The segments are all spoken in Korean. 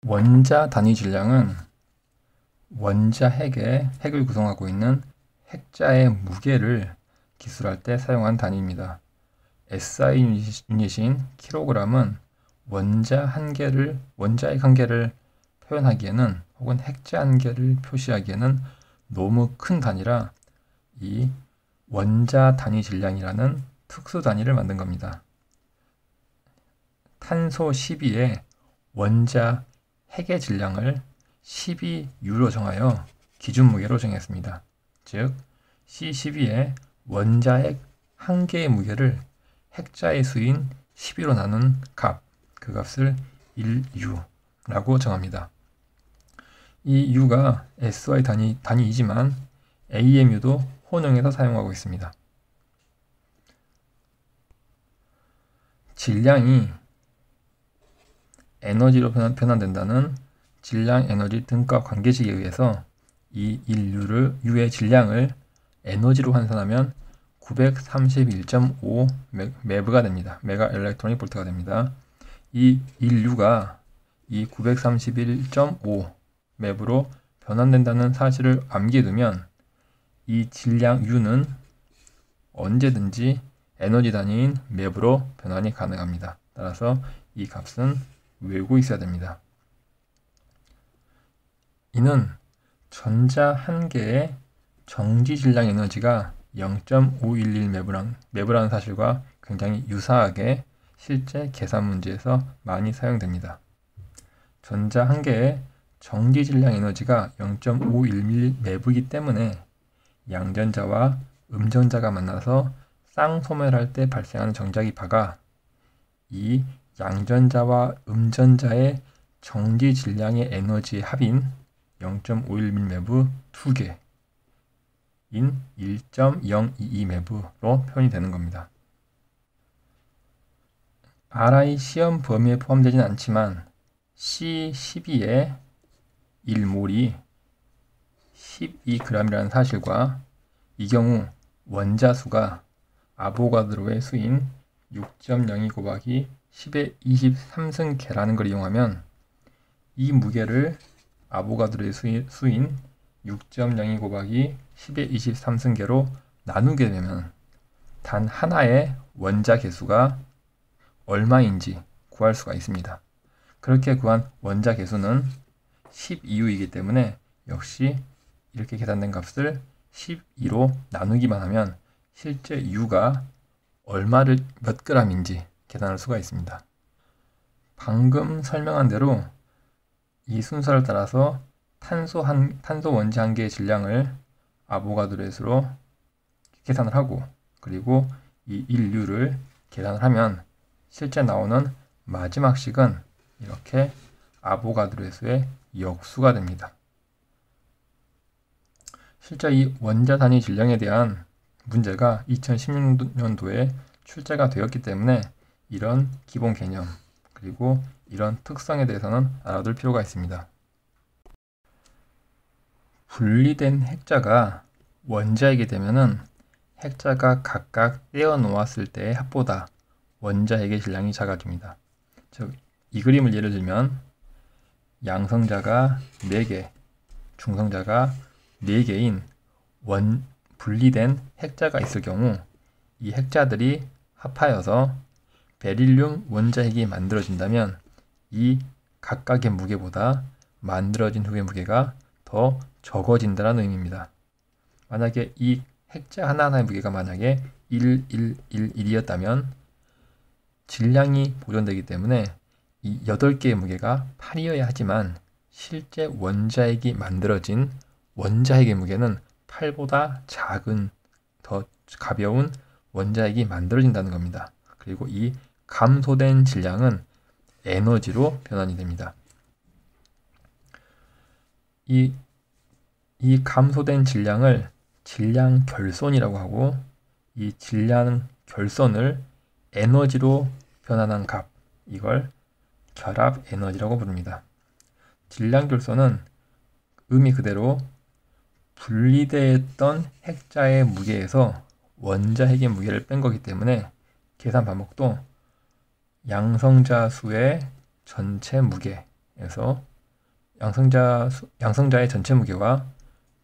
원자 단위 질량은 원자 핵을 구성하고 있는 핵자의 무게를 기술할 때 사용한 단위입니다. SI 유닛인 킬로그램은 원자핵 한 개를 표현하기에는 혹은 핵자 한 개를 표시하기에는 너무 큰 단위라 이 원자 단위 질량이라는 특수 단위를 만든 겁니다. 탄소 12의 원자 핵의 질량을 12U로 정하여 기준 무게로 정했습니다. 즉 C12의 원자핵 한 개의 무게를 핵자의 수인 12로 나눈 값, 그 값을 1U라고 정합니다. 이 U가 SI 단위이지만 AMU도 혼용해서 사용하고 있습니다. 질량이 에너지로 변환된다는 질량 에너지 등가 관계식에 의해서 이 U의 질량을 에너지로 환산하면 931.5 메브가 됩니다. 메가 일렉트로닉 볼트가 됩니다. 이 1U가 이 931.5 메브로 변환된다는 사실을 암기해두면 이 질량 U는 언제든지 에너지 단위인 메브로 변환이 가능합니다. 따라서 이 값은 외우고 있어야 됩니다. 이는 전자 한 개의 정지 질량 에너지가 0.511 메브라는 사실과 굉장히 유사하게 실제 계산 문제에서 많이 사용됩니다. 전자 한 개의 정지 질량 에너지가 0.511 메브이기 때문에 양전자와 음전자가 만나서 쌍소멸할 때 발생하는 정자기 파가 이 양전자와 음전자의 정지 질량의 에너지의 합인 0.511 메브 2개인 1.022 메브로 표현이 되는 겁니다. RI 시험 범위에 포함되지는 않지만 C12의 1몰이 12g이라는 사실과 이 경우 원자수가 아보가드로의 수인 6.02 곱하기 10의 23승계라는 걸 이용하면 이 무게를 아보가드로의 수인 6.02 곱하기 10의 23승계로 나누게 되면 단 하나의 원자 개수가 얼마인지 구할 수가 있습니다. 그렇게 구한 원자 개수는 12U이기 때문에 역시 이렇게 계산된 값을 12로 나누기만 하면 실제 U가 몇 g인지 계산할 수가 있습니다. 방금 설명한 대로 이 순서를 따라서 탄소 원자 한 개의 질량을 아보가드로의 수로 계산을 하고 그리고 이 1U를 계산을 하면 실제 나오는 마지막 식은 이렇게 아보가드로의 수의 역수가 됩니다. 실제 이 원자 단위 질량에 대한 문제가 2016년도에 출제가 되었기 때문에 이런 기본 개념 그리고 이런 특성에 대해서는 알아둘 필요가 있습니다. 분리된 핵자가 원자이게 되면은 핵자가 각각 떼어 놓았을 때의 합보다 원자핵의 질량이 작아집니다. 즉, 이 그림을 예를 들면 양성자가 4개, 중성자가 4개인 분리된 핵자가 있을 경우 이 핵자들이 합하여서 베릴륨 원자핵이 만들어진다면 이 각각의 무게보다 만들어진 후의 무게가 더 적어진다는 의미입니다. 만약에 이 핵자 하나하나의 무게가 만약에 1,1,1,1이었다면 질량이 보존되기 때문에 이 8개의 무게가 8이어야 하지만 실제 원자핵이 만들어진 원자핵의 무게는 8보다 작은 더 가벼운 원자핵이 만들어진다는 겁니다. 그리고 이 감소된 질량은 에너지로 변환이 됩니다. 이 감소된 질량을 질량 결손이라고 하고 이 질량 결손을 에너지로 변환한 값, 이걸 결합 에너지라고 부릅니다. 질량 결손은 의미 그대로 분리되었던 핵자의 무게에서 원자핵의 무게를 뺀 거기 때문에 계산 방법도 양성자 수의 전체 무게에 에서 양성자의 전체 무게와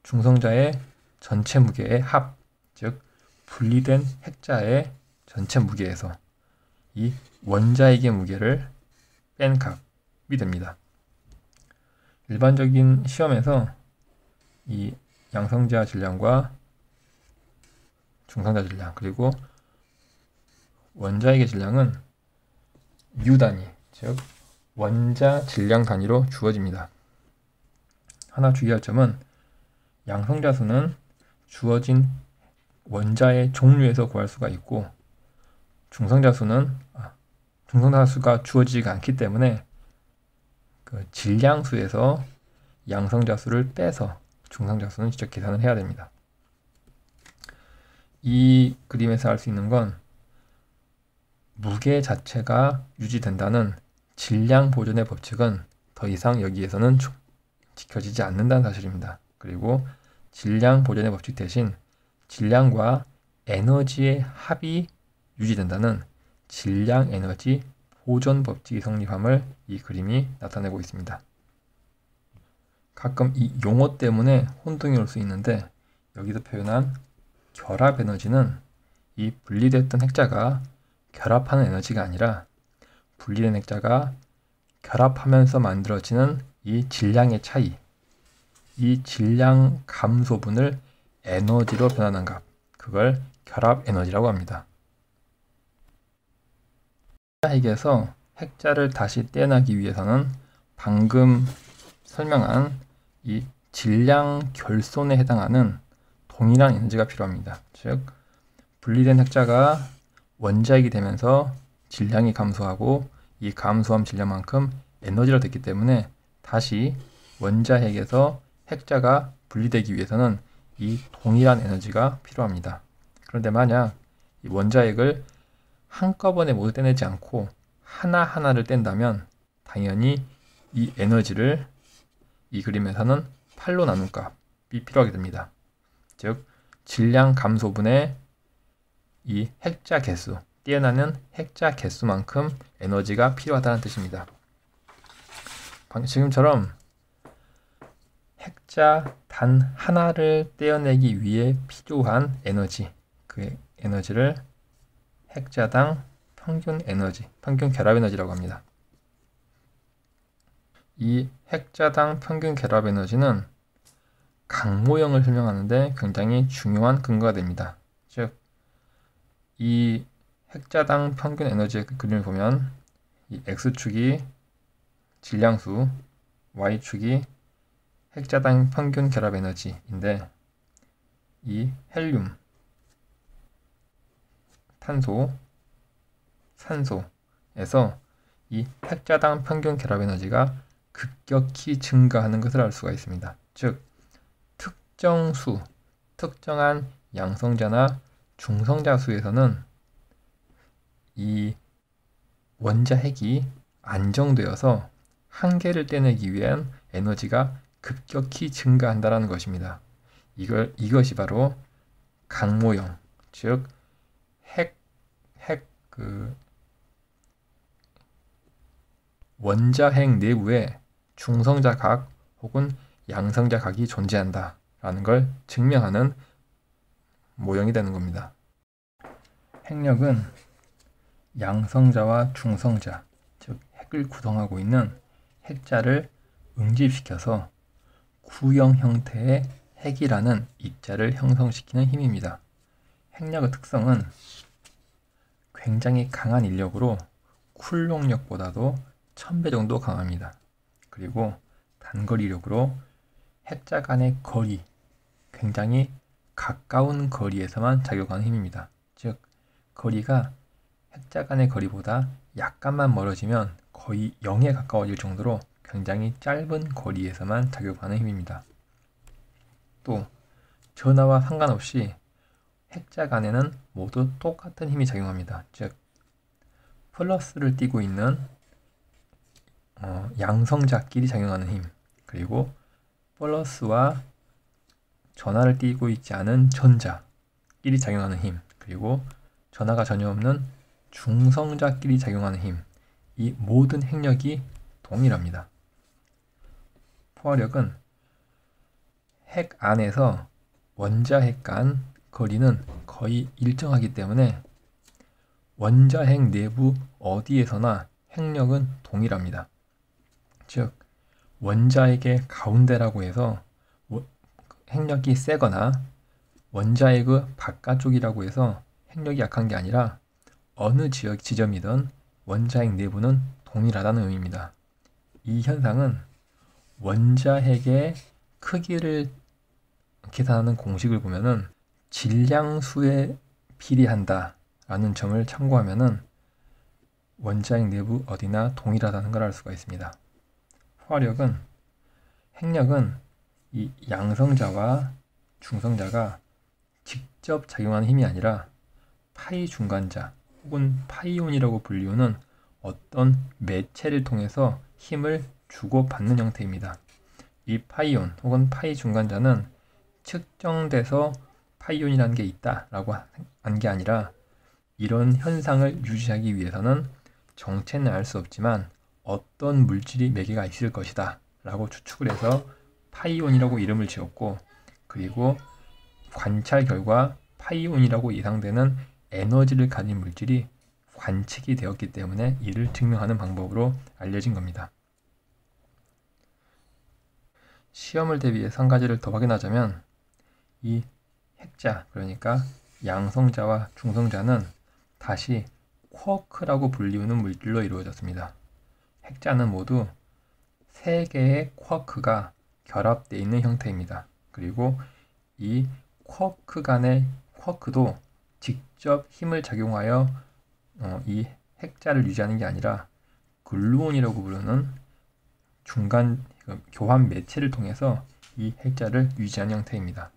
중성자의 전체 무게의 합, 즉 분리된 핵자의 전체 무게에서 이 원자핵의 무게를 뺀 값이 됩니다. 일반적인 시험에서 이 양성자 질량과 중성자 질량 그리고 원자핵의 질량은 U 단위, 즉 원자 질량 단위로 주어집니다. 하나 주의할 점은 양성자 수는 주어진 원자의 종류에서 구할 수가 있고 중성자 수가 주어지지가 않기 때문에 그 질량수에서 양성자 수를 빼서 중성자 수는 직접 계산을 해야 됩니다. 이 그림에서 알 수 있는 건 무게 자체가 유지된다는 질량 보존의 법칙은 더 이상 여기에서는 지켜지지 않는다는 사실입니다. 그리고 질량 보존의 법칙 대신 질량과 에너지의 합이 유지된다는 질량 에너지 보존 법칙이 성립함을 이 그림이 나타내고 있습니다. 가끔 이 용어 때문에 혼동이 올 수 있는데 여기서 표현한 결합 에너지는 이 분리됐던 핵자가 결합하는 에너지가 아니라 분리된 핵자가 결합하면서 만들어지는 이 질량의 차이, 이 질량 감소분을 에너지로 변하는 값, 그걸 결합 에너지라고 합니다. 핵에서 핵자를 다시 떼어내기 위해서는 방금 설명한 이 질량 결손에 해당하는 동일한 에너지가 필요합니다. 즉 분리된 핵자가 원자핵이 되면서 질량이 감소하고 이 감소한 질량만큼 에너지로 됐기 때문에 다시 원자핵에서 핵자가 분리되기 위해서는 이 동일한 에너지가 필요합니다. 그런데 만약 이 원자핵을 한꺼번에 모두 떼내지 않고 하나하나를 뗀다면 당연히 이 에너지를 이 그림에서는 8로 나눈 값이 필요하게 됩니다. 즉 질량 감소분의 이 핵자 개수, 떼어나는 핵자 개수만큼 에너지가 필요하다는 뜻입니다. 지금처럼 핵자 단 하나를 떼어내기 위해 필요한 에너지, 그 에너지를 핵자당 평균 에너지, 평균 결합 에너지라고 합니다. 이 핵자당 평균 결합 에너지는 강모형을 설명하는데 굉장히 중요한 근거가 됩니다. 즉, 이 핵자당 평균 에너지의 그림을 보면 이 X축이 질량수, Y축이 핵자당 평균 결합 에너지인데 이 헬륨, 탄소, 산소에서 이 핵자당 평균 결합 에너지가 급격히 증가하는 것을 알 수가 있습니다. 즉, 특정 수, 특정한 양성자나 중성자 수에서는 이 원자핵이 안정되어서 한계를 떼내기 위한 에너지가 급격히 증가한다는 것입니다. 이것이 바로 강모형, 즉 원자핵 내부에 중성자 각 혹은 양성자 각이 존재한다라는 걸 증명하는 모형이 되는 겁니다. 핵력은 양성자와 중성자, 즉 핵을 구성하고 있는 핵자를 응집시켜서 구형 형태의 핵이라는 입자를 형성시키는 힘입니다. 핵력의 특성은 굉장히 강한 인력으로 쿨롱력보다도 1000배 정도 강합니다. 그리고 단거리력으로 핵자 간의 거리, 굉장히 가까운 거리에서만 작용하는 힘입니다. 즉, 거리가 핵자 간의 거리보다 약간만 멀어지면 거의 0에 가까워질 정도로 굉장히 짧은 거리에서만 작용하는 힘입니다. 또 전하와 상관없이 핵자 간에는 모두 똑같은 힘이 작용합니다. 즉, 플러스를 띠고 있는 양성자끼리 작용하는 힘, 그리고 플러스와 전하를 띠고 있지 않은 전자끼리 작용하는 힘, 그리고 전하가 전혀 없는 중성자끼리 작용하는 힘, 이 모든 핵력이 동일합니다. 포화력은 핵 안에서 원자핵 간 거리는 거의 일정하기 때문에 원자핵 내부 어디에서나 핵력은 동일합니다. 즉 원자핵의 가운데라고 해서 핵력이 세거나 원자핵의 바깥쪽이라고 해서 핵력이 약한 게 아니라 어느 지점이든 원자핵 내부는 동일하다는 의미입니다. 이 현상은 원자핵의 크기를 계산하는 공식을 보면은 질량수에 비례한다 라는 점을 참고하면은 원자핵 내부 어디나 동일하다는 걸 알 수가 있습니다. 포화력은 핵력은 이 양성자와 중성자가 직접 작용하는 힘이 아니라 파이 중간자 혹은 파이온이라고 불리우는 어떤 매체를 통해서 힘을 주고받는 형태입니다. 이 파이온 혹은 파이 중간자는 측정돼서 파이온이라는 게 있다라고 한 게 아니라 이런 현상을 유지하기 위해서는 정체는 알 수 없지만 어떤 물질이 몇 개가 있을 것이다 라고 추측을 해서 파이온이라고 이름을 지었고, 그리고 관찰 결과 파이온이라고 예상되는 에너지를 가진 물질이 관측이 되었기 때문에 이를 증명하는 방법으로 알려진 겁니다. 시험을 대비해서 한 가지를 더 확인하자면 이 핵자, 그러니까 양성자와 중성자는 다시 쿼크라고 불리우는 물질로 이루어졌습니다. 핵자는 모두 3개의 쿼크가 결합되어 있는 형태입니다. 그리고 이 쿼크 간의 쿼크도 직접 힘을 작용하여 이 핵자를 유지하는 게 아니라 글루온이라고 부르는 중간 교환 매체를 통해서 이 핵자를 유지하는 형태입니다.